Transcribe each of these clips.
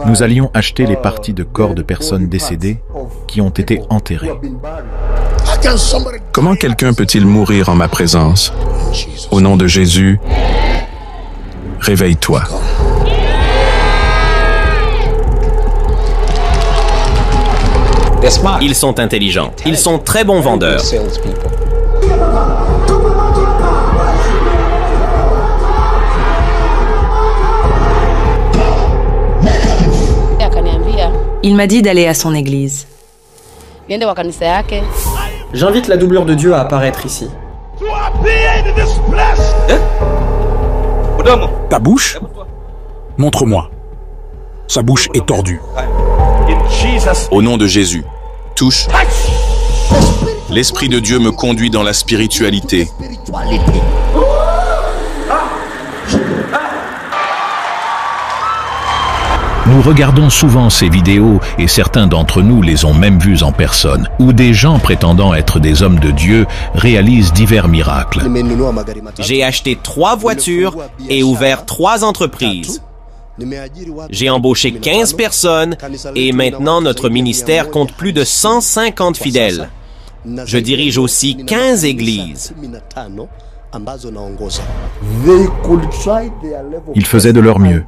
Nous allions acheter les parties de corps de personnes décédées qui ont été enterrées. Comment quelqu'un peut-il mourir en ma présence? Au nom de Jésus, réveille-toi. Ils sont intelligents. Ils sont très bons vendeurs. Il m'a dit d'aller à son église. J'invite la doublure de Dieu à apparaître ici. Ta bouche? Montre-moi. Sa bouche est tordue. Au nom de Jésus, touche. L'Esprit de Dieu me conduit dans la spiritualité. Nous regardons souvent ces vidéos et certains d'entre nous les ont même vues en personne, où des gens prétendant être des hommes de Dieu réalisent divers miracles. J'ai acheté 3 voitures et ouvert 3 entreprises. J'ai embauché 15 personnes et maintenant notre ministère compte plus de 150 fidèles. Je dirige aussi 15 églises. Ils faisaient de leur mieux,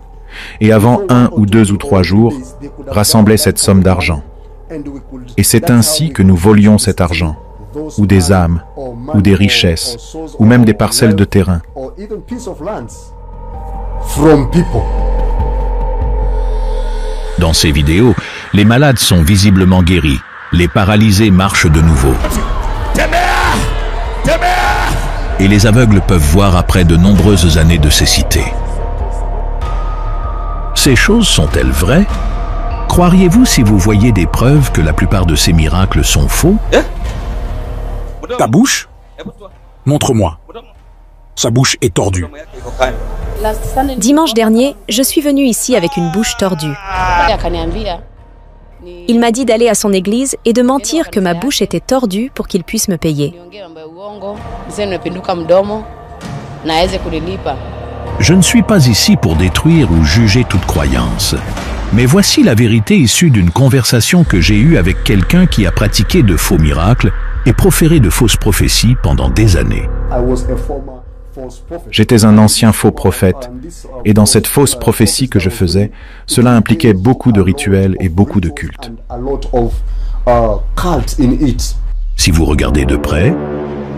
et avant 1 ou 2 ou 3 jours, rassemblaient cette somme d'argent. Et c'est ainsi que nous volions cet argent, ou des âmes, ou des richesses, ou même des parcelles de terrain. Dans ces vidéos, les malades sont visiblement guéris, les paralysés marchent de nouveau. Et les aveugles peuvent voir après de nombreuses années de cécité. Ces choses sont-elles vraies? Croiriez-vous si vous voyez des preuves que la plupart de ces miracles sont faux? Ta bouche? Montre-moi. Sa bouche est tordue. Dimanche dernier, je suis venue ici avec une bouche tordue. Il m'a dit d'aller à son église et de mentir que ma bouche était tordue pour qu'il puisse me payer. Je ne suis pas ici pour détruire ou juger toute croyance. Mais voici la vérité issue d'une conversation que j'ai eue avec quelqu'un qui a pratiqué de faux miracles et proféré de fausses prophéties pendant des années. J'étais un ancien faux prophète, et dans cette fausse prophétie que je faisais, cela impliquait beaucoup de rituels et beaucoup de cultes. Si vous regardez de près,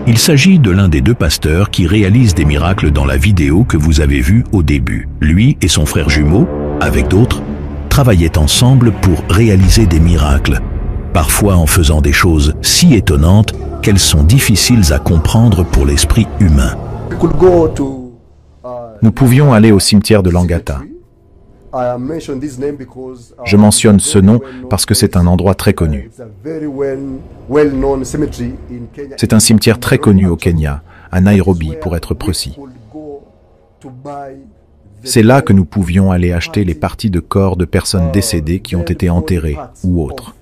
il s'agit de l'un des 2 pasteurs qui réalise des miracles dans la vidéo que vous avez vue au début. Lui et son frère jumeau, avec d'autres, travaillaient ensemble pour réaliser des miracles, parfois en faisant des choses si étonnantes qu'elles sont difficiles à comprendre pour l'esprit humain. Nous pouvions aller au cimetière de Langata. Je mentionne ce nom parce que c'est un endroit très connu. C'est un cimetière très connu au Kenya, à Nairobi pour être précis. C'est là que nous pouvions aller acheter les parties de corps de personnes décédées qui ont été enterrées ou autres.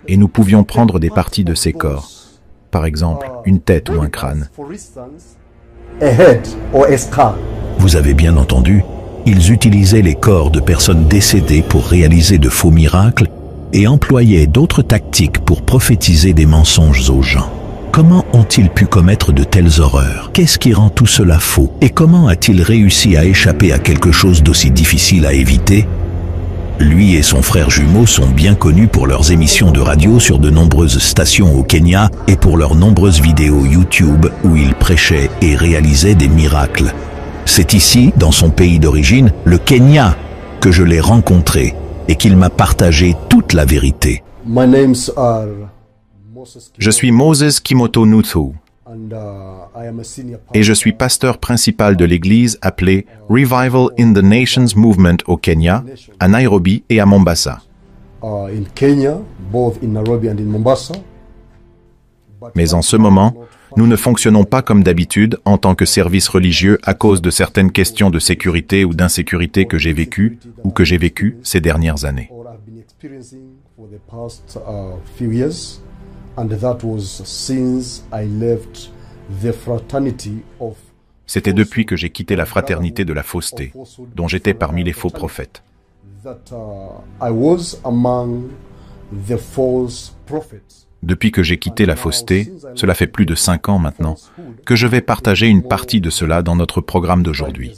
Et nous pouvions prendre des parties de ces corps, par exemple une tête ou un crâne. Vous avez bien entendu, ils utilisaient les corps de personnes décédées pour réaliser de faux miracles et employaient d'autres tactiques pour prophétiser des mensonges aux gens. Comment ont-ils pu commettre de telles horreurs? Qu'est-ce qui rend tout cela faux? Et comment a-t-il réussi à échapper à quelque chose d'aussi difficile à éviter? Lui et son frère jumeau sont bien connus pour leurs émissions de radio sur de nombreuses stations au Kenya et pour leurs nombreuses vidéos YouTube où ils prêchaient et réalisaient des miracles. C'est ici, dans son pays d'origine, le Kenya, que je l'ai rencontré et qu'il m'a partagé toute la vérité. Je suis Moses Kimoto Nuthu et je suis pasteur principal de l'église appelée Revival in the Nations Movement au Kenya, à Nairobi et à Mombasa. Mais en ce moment, nous ne fonctionnons pas comme d'habitude en tant que service religieux à cause de certaines questions de sécurité ou d'insécurité que j'ai vécues ou que j'ai vécues ces dernières années. C'était depuis que j'ai quitté la fraternité de la fausseté, dont j'étais parmi les faux prophètes. Depuis que j'ai quitté la fausseté, cela fait plus de 5 ans maintenant, que je vais partager une partie de cela dans notre programme d'aujourd'hui.